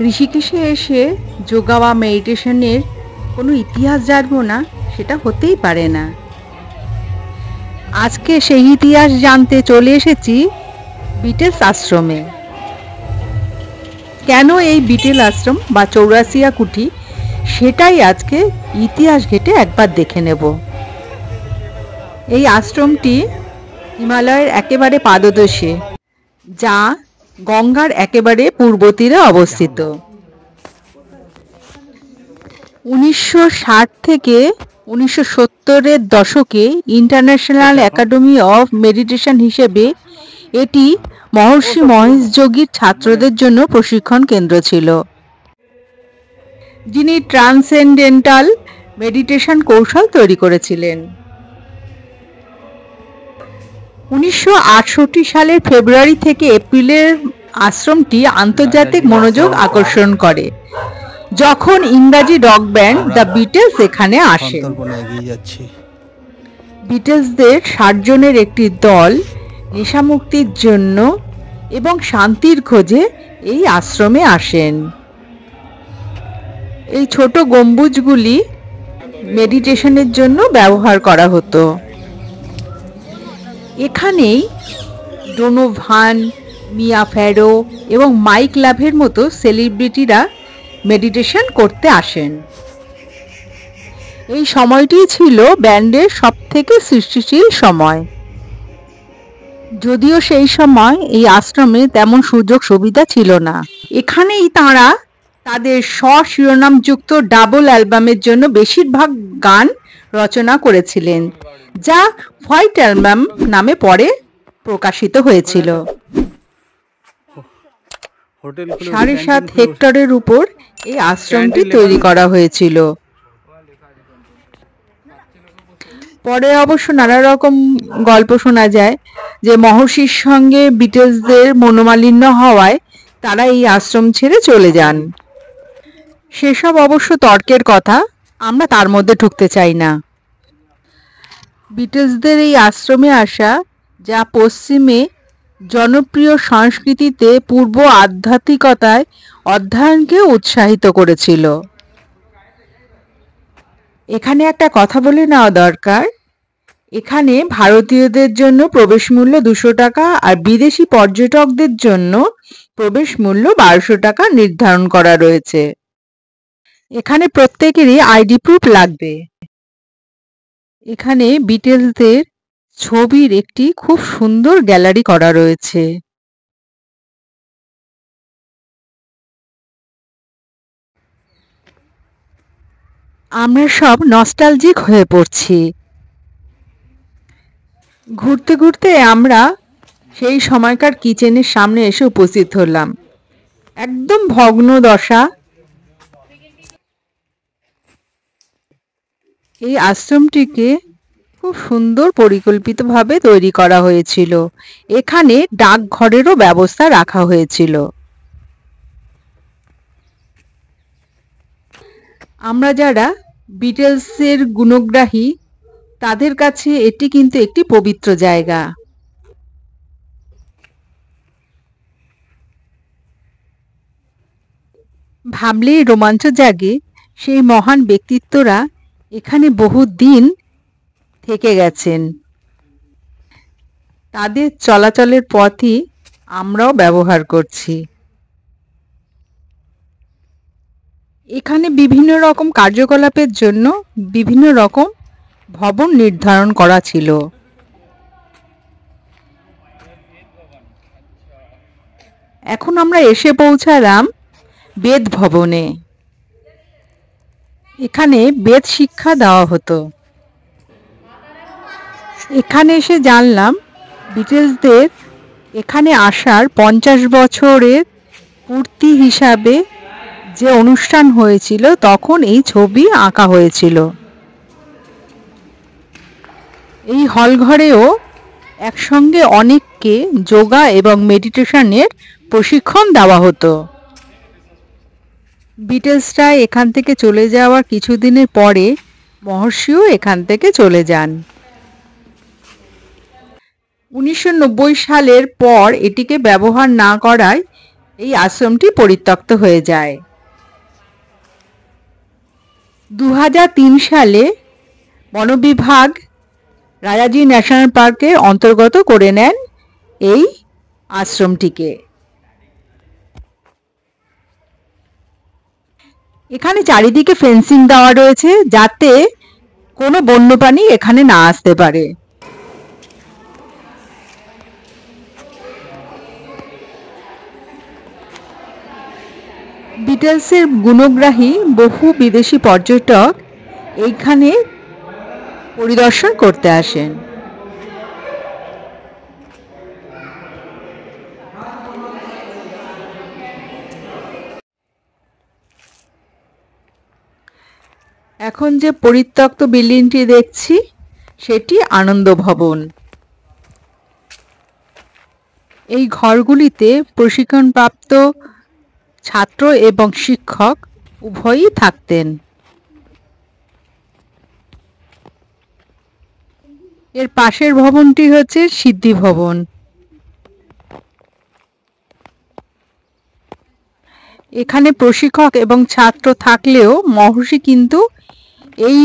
ঋষিকেশে এসে যোগা বা মেডিটেশনের কোনো ইতিহাস জানবো না, সেটা হতেই পারে না। আজকে সেই ইতিহাস জানতে চলে এসেছি বিটেলস আশ্রমে। কেন এই বিটেল আশ্রম বা চৌরাসিয়া কুঠি, সেটাই আজকে ইতিহাস ঘেঁটে একবার দেখে নেব। এই আশ্রমটি হিমালয়ের একেবারে পাদদেশে, যা গঙ্গার একেবারে পূর্ব তীরে অবস্থিত। 1960 থেকে 1970-এর দশকে ইন্টারন্যাশনাল একাডেমি অফ মেডিটেশন হিসেবে এটি মহর্ষি মহেশ যোগীর ছাত্রদের জন্য প্রশিক্ষণ কেন্দ্র ছিল, যিনি ট্রান্সেন্ডেন্টাল মেডিটেশন কৌশল তৈরি করেছিলেন। 1968 সালের ফেব্রুয়ারি থেকে এপ্রিলের আশ্রমটি আন্তর্জাতিক মনোযোগ আকর্ষণ করে, যখন ইংরাজি রক ব্যান্ড দ্য বিটলস এখানে আসে। বিটলসদের 60 জনের একটি দল নেশামুক্তির জন্য এবং শান্তির খোঁজে এই আশ্রমে আসেন। এই ছোট গম্বুজগুলি মেডিটেশনের জন্য ব্যবহার করা হতো। এখানেই ডোনোভান, মিয়া ফ্যারো এবং মাইক লাভের মতো সেলিব্রিটিরা মেডিটেশন করতে আসেন। এই সময়টি ছিল ব্যান্ডের সবথেকে সৃষ্টিশীল সময়, যদিও সেই সময় এই আশ্রমে তেমন সুযোগ সুবিধা ছিল না। এখানেই তাঁরা তাদের স্ব-শিরোনামযুক্ত ডাবল অ্যালবামের জন্য বেশিরভাগ গান রচনা করেছিলেন, যা হোয়াইট অ্যালবাম নামে পরে প্রকাশিত হয়েছিল। 7.5 হেক্টরের উপর এই আশ্রমটি তৈরি করা হয়েছিল। পরে অবশ্য নানা রকম গল্প শোনা যায় যে মহর্ষির সঙ্গে বিটলসদের মনোমালিন্য হওয়ায় তারা এই আশ্রম ছেড়ে চলে যান। সেসব অবশ্য তর্কের কথা, আমরা তার মধ্যে ঢুকতে চাই না। বিটলসদের এই আশ্রমে আসা, যা পশ্চিমে জনপ্রিয় সংস্কৃতিতে পূর্ব আধ্যাত্মিকতায় অধ্যয়নকে উৎসাহিত করেছিল। এখানে একটা কথা বলে নেওয়া দরকার, এখানে ভারতীয়দের জন্য প্রবেশ মূল্য 200 টাকা আর বিদেশি পর্যটকদের জন্য প্রবেশ মূল্য 1200 টাকা নির্ধারণ করা রয়েছে। এখানে প্রত্যেকেরই আইডি প্রুফ লাগবে। এখানে বিটলসদের ছবির একটি খুব সুন্দর গ্যালারি করা রয়েছে। আমরা সব নস্টালজিক হয়ে পড়ছি। ঘুরতে ঘুরতে আমরা সেই সময়কার কিচেনের সামনে এসে উপস্থিত হলাম। একদম ভগ্ন দশা। এই আশ্রমটিকে খুব সুন্দর পরিকল্পিতভাবে তৈরি করা হয়েছিল। এখানে ডাকঘরেরও ব্যবস্থা রাখা হয়েছিল। আমরা যারা বিটলসের গুণগ্রাহী, তাদের কাছে এটি কিন্তু একটি পবিত্র জায়গা। ভাবলেই রোমাঞ্চ জাগে, সেই মহান ব্যক্তিত্বরা এখানে বহুদিন থেকে গেছেন। তাদের চলাচলের পথই আমরাও ব্যবহার করছি। এখানে বিভিন্ন রকম কার্যকলাপের জন্য বিভিন্ন রকম ভবন নির্ধারণ করা ছিল। এখন আমরা এসে পৌঁছালাম বেদ ভবনে। এখানে বেদ শিক্ষা দেওয়া হতো। এখানে এসে জানলাম বিটলসদের এখানে আসার 50 বছরের পূর্তি হিসাবে যে অনুষ্ঠান হয়েছিল, তখন এই ছবি আঁকা হয়েছিল। এই হলঘরেও একসঙ্গে অনেককে যোগা এবং মেডিটেশনের প্রশিক্ষণ দেওয়া হতো। বিটলসরা এখান থেকে চলে যাওয়ার কিছুদিনের পরে মহর্ষিও এখান থেকে চলে যান। 1990 সালের পর এটিকে ব্যবহার না করায় এই আশ্রমটি পরিত্যক্ত হয়ে যায়। 2003 সালে বন বিভাগ রাজাজি ন্যাশনাল পার্কের অন্তর্গত করে নেন এই আশ্রমটিকে। এখানে চারিদিকে ফেন্সিং দেওয়া রয়েছে যাতে কোনো বন্যপ্রাণী এখানে না আসতে পারে। বিটলসের গুণগ্রাহী বহু বিদেশি পর্যটক এইখানে পরিদর্শন করতে আসেন। এখন যে পরিত্যক্ত বিল্ডিংটি দেখছি সেটি আনন্দ ভবন। এই ঘরগুলিতে প্রশিক্ষণপ্রাপ্ত ছাত্র এবং শিক্ষক উভয়ই থাকতেন। এর পাশের ভবনটি হচ্ছে সিদ্ধি ভবন। এখানে প্রশিক্ষক এবং ছাত্র থাকলেও মহর্ষি কিন্তু এই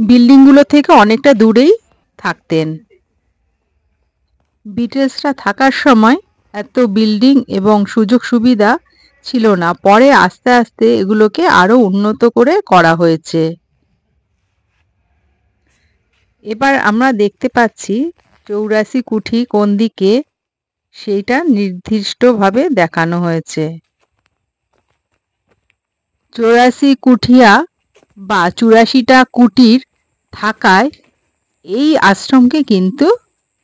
বিল্ডিংগুলো থেকে অনেকটা দূরেই থাকতেন। বিটলসরা থাকার সময় এত বিল্ডিং এবং সুযোগ সুবিধা ছিল না, পরে আস্তে আস্তে এগুলোকে আরো উন্নত করে করা হয়েছে। এবার আমরা দেখতে পাচ্ছি 84 কুঠি কোন দিকে সেইটা নির্দিষ্টভাবে দেখানো হয়েছে। 84 কুঠিয়া বা 84টা কুটির থাকায় এই আশ্রমকে কিন্তু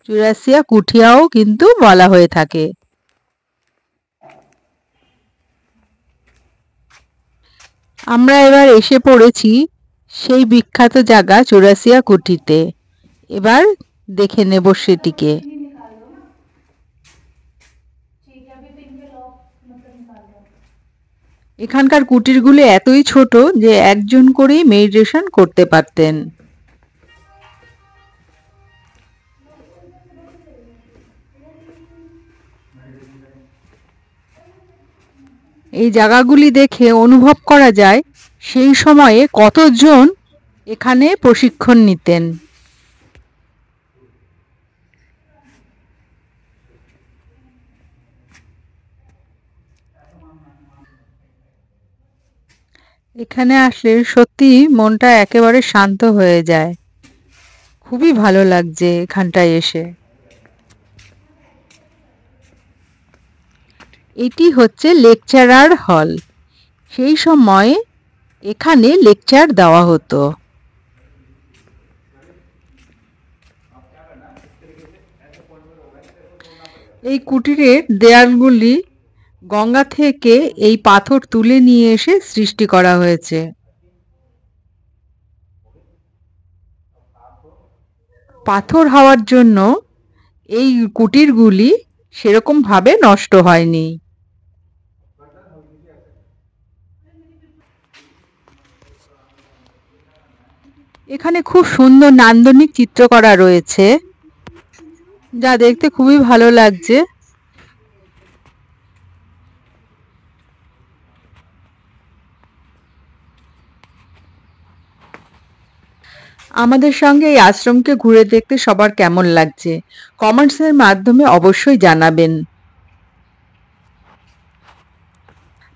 84 কুঠিয়াও কিন্তু বলা হয়ে থাকে। আমরা এবার এসে পড়েছি সেই বিখ্যাত জায়গা 84 কুঠিতে। এবার দেখে নেব সেটিকে। এখানকার কুটিরগুলো এতই ছোট যে একজন করেই মেডিটেশন করতে পারতেন। এই জায়গাগুলি দেখে অনুভব করা যায় সেই সময়ে কতজন এখানে প্রশিক্ষণ নিতেন। এখানে আসলে সত্যি মনটা একেবারে শান্ত হয়ে যায়। খুবই ভালো লাগছে এখানটায় এসে। এটি হচ্ছে লেকচারার হল। সেই সময় এখানে লেকচার দেওয়া হতো। এই কুটিরের দেয়ালগুলি গঙ্গা থেকে এই পাথর তুলে নিয়ে এসে সৃষ্টি করা হয়েছে। পাথর হওয়ার জন্য এই কুটিরগুলি সেরকম ভাবে নষ্ট হয়নি। এখানে খুব সুন্দর নান্দনিক চিত্র করা রয়েছে, যা দেখতে খুবই ভালো লাগছে। আমাদের সঙ্গে এই আশ্রমকে ঘুরে দেখতে সবার কেমন লাগছে কমেন্টসের মাধ্যমে অবশ্যই জানাবেন।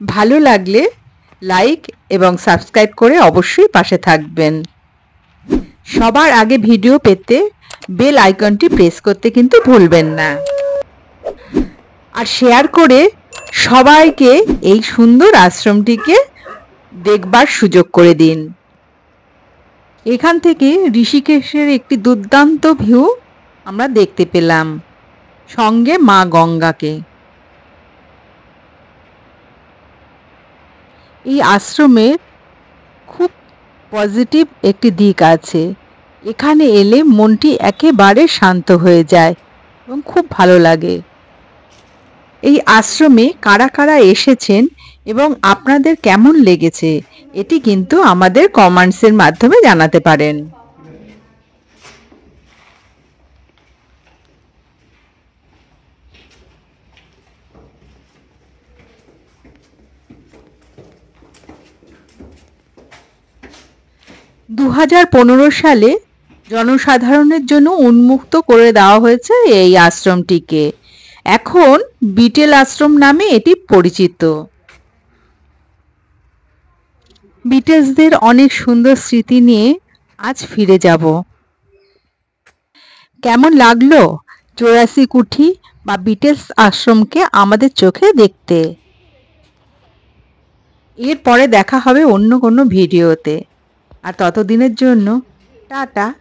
ভালো লাগলে লাইক এবং সাবস্ক্রাইব করে অবশ্যই পাশে থাকবেন। সবার আগে ভিডিও পেতে বেল আইকনটি প্রেস করতে কিন্তু ভুলবেন না, আর শেয়ার করে সবাইকে এই সুন্দর আশ্রমটিকে দেখবার সুযোগ করে দিন। এখান থেকে ঋষিকেশের একটি দুর্দান্ত ভিউ আমরা দেখতে পেলাম, সঙ্গে মা গঙ্গাকে। এই আশ্রমের খুব পজিটিভ একটি দিক আছে, এখানে এলে মনটি একেবারে শান্ত হয়ে যায় এবং খুব ভালো লাগে। এই আশ্রমে কারা কারা এসেছেন এবং আপনাদের কেমন লেগেছে এটি কিন্তু আমাদের কমেন্টসের মাধ্যমে জানাতে পারেন। 2015 সালে জনসাধারণের জন্য উন্মুক্ত করে দেওয়া হয়েছে এই আশ্রমটিকে। এখন বিটেল আশ্রম নামে এটি পরিচিত। বিটেলসদের অনেক সুন্দর স্মৃতি নিয়ে আজ ফিরে যাব। কেমন লাগলো জুরাসিক উঠি বা বিটেলস আশ্রমকে আমাদের চোখে দেখতে? এরপরে দেখা হবে অন্য কোনো ভিডিওতে। আর ততদিনের জন্য টাটা।